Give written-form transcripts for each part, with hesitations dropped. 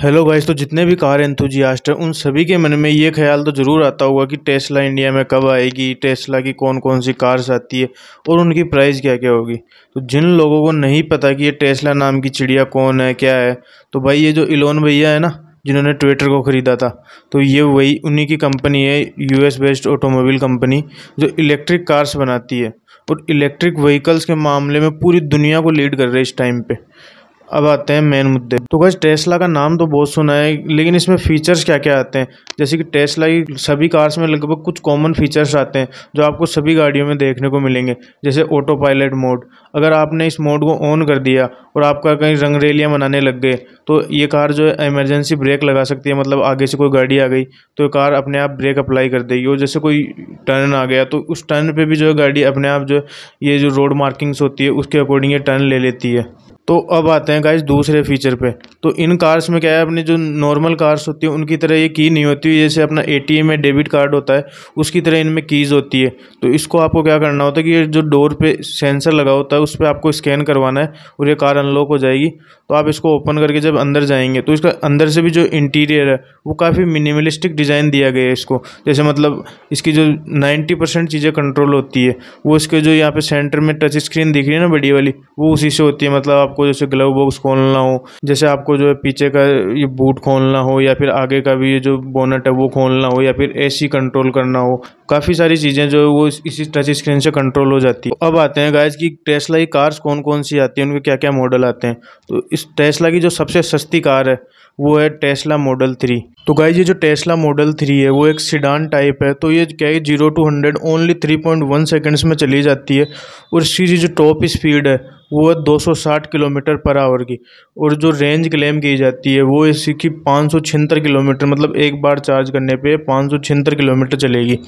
Hello guys. तो जितने भी कार एंथुजियास्ट हैं उन सभी के मन में ये ख्याल तो ज़रूर आता होगा कि टेस्ला इंडिया में कब आएगी, टेस्ला की कौन कौन सी कार्स आती है और उनकी प्राइस क्या क्या होगी। तो जिन लोगों को नहीं पता कि ये टेस्ला नाम की चिड़िया कौन है क्या है, तो भाई ये जो इलोन भैया है ना, जिन्होंने ट्विटर को ख़रीदा था, तो ये वही उन्हीं की कंपनी है, यूएस बेस्ड ऑटोमोबाइल कंपनी जो इलेक्ट्रिक कार्स बनाती है और इलेक्ट्रिक व्हीकल्स के मामले में पूरी दुनिया को लीड कर रहे हैं इस टाइम पे। अब आते हैं मेन मुद्दे। तो गाइस टेस्ला का नाम तो बहुत सुना है, लेकिन इसमें फीचर्स क्या क्या आते हैं। जैसे कि टेस्ला की सभी कार्स में लगभग कुछ कॉमन फीचर्स आते हैं जो आपको सभी गाड़ियों में देखने को मिलेंगे। जैसे ऑटो पायलट मोड, अगर आपने इस मोड को ऑन कर दिया और आपका कहीं रंगरेलियाँ बनाने लग गए तो ये कार जो है इमरजेंसी ब्रेक लगा सकती है। मतलब आगे से कोई गाड़ी आ गई तो ये कार अपने आप ब्रेक अप्लाई कर देगी, और जैसे कोई टर्न आ गया तो उस टर्न पे भी जो है गाड़ी अपने आप जो है ये जो रोड मार्किंग्स होती है उसके अकॉर्डिंग ये टर्न ले लेती है। तो अब आते हैं गाइस दूसरे फीचर पे। तो इन कार्स में क्या है, अपनी जो नॉर्मल कार्स होती है उनकी तरह ये की नहीं होती है। जैसे अपना एटीएम में डेबिट कार्ड होता है उसकी तरह इनमें कीज़ होती है। तो इसको आपको क्या करना होता है कि ये जो डोर पे सेंसर लगा होता है उस पर आपको स्कैन करवाना है और ये कार अनलॉक हो जाएगी। तो आप इसको ओपन करके जब अंदर जाएंगे तो इसका अंदर से भी जो इंटीरियर है वो काफ़ी मिनिमलिस्टिक डिज़ाइन दिया गया है इसको। जैसे मतलब इसकी जो 90% चीज़ें कंट्रोल होती है वो इसके जो यहाँ पे सेंटर में टच स्क्रीन दिख रही है ना बड़ी वाली, वो उसी से होती है। मतलब आपको जैसे ग्लव बॉक्स खोलना हो, जैसे आपको जो है पीछे का ये बूट खोलना हो, या फिर आगे का भी ये जो बोनट है वो खोलना हो, या फिर एसी कंट्रोल करना हो, काफ़ी सारी चीज़ें जो है वो इसी टच स्क्रीन से कंट्रोल हो जाती है। अब आते हैं गाइस कि टेस्ला की कार्स कौन कौन सी आती हैं, उनके क्या क्या मॉडल आते हैं। तो इस टेस्ला की जो सबसे सस्ती कार है वो है टेस्ला मॉडल 3। तो गाइस ये जो टेस्ला मॉडल 3 है वो एक सिडान टाइप है। तो ये क्या है, 0 to 100 ओनली 3.1 सेकेंड्स में चली जाती है, और इसकी जो टॉप स्पीड है वो है 260 किलोमीटर पर आवर की। और जो रेंज क्लेम की जाती है वो इसकी 576 किलोमीटर, मतलब एक बार चार्ज करने पे 576 किलोमीटर चलेगी।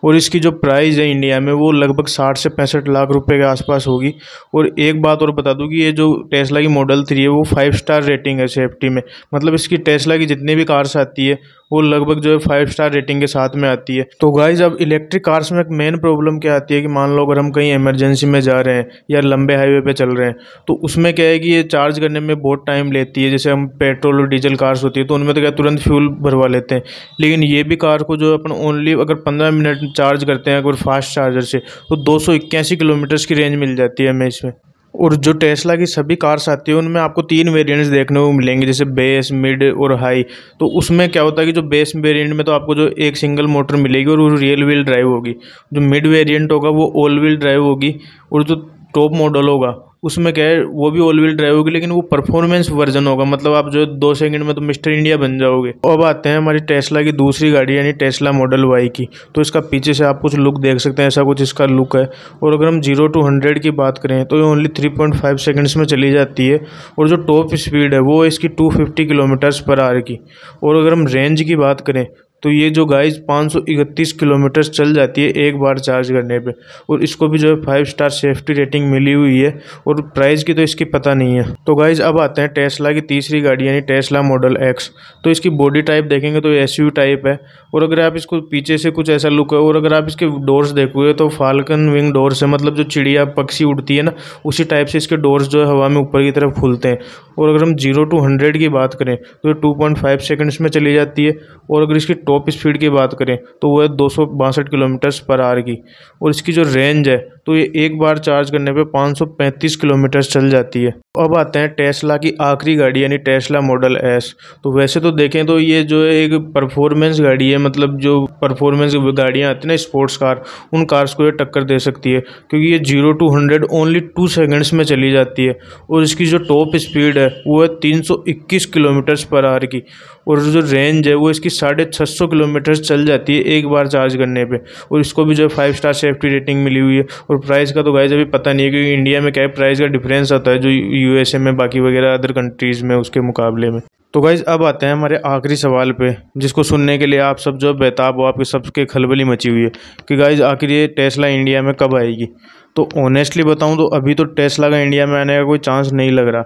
और इसकी जो प्राइस है इंडिया में वो लगभग 60 से 65 लाख रुपए के आसपास होगी। और एक बात और बता दूं कि ये जो टेस्ला की मॉडल 3 है वो 5 स्टार रेटिंग है सेफ्टी में। मतलब इसकी टेस्ला की जितनी भी कार्स आती है वो लगभग जो है 5 स्टार रेटिंग के साथ में आती है। तो गाइज अब इलेक्ट्रिक कार्स में एक मेन प्रॉब्लम क्या आती है कि मान लो अगर हम कहीं इमरजेंसी में जा रहे हैं या लंबे हाईवे पे चल रहे हैं तो उसमें क्या है कि ये चार्ज करने में बहुत टाइम लेती है। जैसे हम पेट्रोल और डीजल कार्स होती है तो उनमें तो क्या तुरंत फ्यूल भरवा लेते हैं, लेकिन ये भी कार को जो अपन ओनली अगर 15 मिनट चार्ज करते हैं अगर फास्ट चार्जर से तो 281 किलोमीटर्स की रेंज मिल जाती है हमें इसमें। और जो टेस्ला की सभी कार्स आती है उनमें आपको 3 वेरिएंट्स देखने को मिलेंगे, जैसे बेस, मिड और हाई। तो उसमें क्या होता है कि जो बेस वेरिएंट में तो आपको जो एक सिंगल मोटर मिलेगी और वो रियल व्हील ड्राइव होगी। जो मिड वेरिएंट होगा वो ऑल व्हील ड्राइव होगी, और जो टॉप मॉडल होगा उसमें क्या है वो भी ऑल व्हील ड्राइव होगी, लेकिन वो परफॉर्मेंस वर्जन होगा। मतलब आप जो 2 सेकंड में तो मिस्टर इंडिया बन जाओगे। अब आते हैं हमारी टेस्ला की दूसरी गाड़ी यानी टेस्ला मॉडल वाई की। तो इसका पीछे से आप कुछ लुक देख सकते हैं, ऐसा कुछ इसका लुक है। और अगर हम 0 to 100 की बात करें तो ये ओनली 3.5 सेकंड्स में चली जाती है। और जो टॉप स्पीड है वो इसकी 250 किलोमीटर्स पर आवर की। और अगर हम रेंज की बात करें तो ये जो गाइस 531 किलोमीटर चल जाती है एक बार चार्ज करने पे। और इसको भी जो है 5 स्टार सेफ्टी रेटिंग मिली हुई है। और प्राइस की तो इसकी पता नहीं है। तो गाइस अब आते हैं टेस्ला की तीसरी गाड़ी यानी टेस्ला मॉडल एक्स। तो इसकी बॉडी टाइप देखेंगे तो एसयूवी टाइप है। और अगर आप इसको पीछे से कुछ ऐसा लुक है, और अगर आप इसके डोर्स देखोगे तो फाल्कन विंग डोर्स है। मतलब जो चिड़िया पक्षी उड़ती है ना उसी टाइप से इसके डोर्स जो है हवा में ऊपर की तरफ खुलते हैं। और अगर हम 0 to 100 की बात करें तो 2.5 सेकंड्स में चली जाती है। और अगर इसकी टॉप स्पीड की बात करें तो वो है 262 किलोमीटर्स पर आवर की। और इसकी जो रेंज है तो ये एक बार चार्ज करने पे 535 किलोमीटर चल जाती है। अब आते हैं टेस्ला की आखिरी गाड़ी यानी टेस्ला मॉडल एस। तो वैसे तो देखें तो ये जो है एक परफॉर्मेंस गाड़ी है। मतलब जो परफॉर्मेंस गाड़ियाँ आती हैं ना स्पोर्ट्स कार, उन कार्स को ये टक्कर दे सकती है, क्योंकि ये 0 to 100 ओनली 2 सेकंड्स में चली जाती है। और इसकी जो टॉप स्पीड है वो है 321 किलोमीटर्स पर आवर की। और जो रेंज है वो इसकी 650 किलोमीटर चल जाती है एक बार चार्ज करने पे। और इसको भी जो 5 स्टार सेफ्टी रेटिंग मिली हुई है। और प्राइस का तो गाइस अभी पता नहीं है, क्योंकि इंडिया में क्या है प्राइस का डिफरेंस आता है जो यूएसए में बाकी वगैरह अदर कंट्रीज़ में उसके मुकाबले में। तो गाइस अब आते हैं हमारे आखिरी सवाल पे, जिसको सुनने के लिए आप सब जो बेताब हो, आपके सबके खलबली मची हुई है कि गाइस आखिर ये टेस्ला इंडिया में कब आएगी। तो ऑनेस्टली बताऊं तो अभी तो टेस्ला का इंडिया में आने का कोई चांस नहीं लग रहा,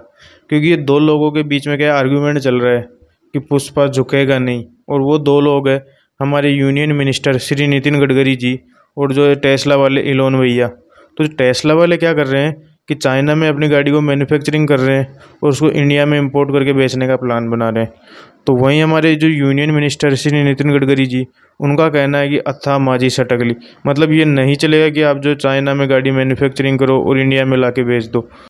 क्योंकि ये 2 लोगों के बीच में क्या आर्ग्यूमेंट चल रहा है कि पुष्पा झुकेगा नहीं। और वो 2 लोग हैं हमारे यूनियन मिनिस्टर श्री नितिन गडकरी जी और जो है टेस्ला वाले इलोन भैया। तो टेस्ला वाले क्या कर रहे हैं कि चाइना में अपनी गाड़ी को मैन्युफैक्चरिंग कर रहे हैं और उसको इंडिया में इंपोर्ट करके बेचने का प्लान बना रहे हैं। तो वहीं हमारे जो यूनियन मिनिस्टर श्री नितिन गडकरी जी, उनका कहना है कि अत्था माझी सटकली, मतलब ये नहीं चलेगा कि आप जो चाइना में गाड़ी मैन्युफैक्चरिंग करो और इंडिया में ला के बेच दो।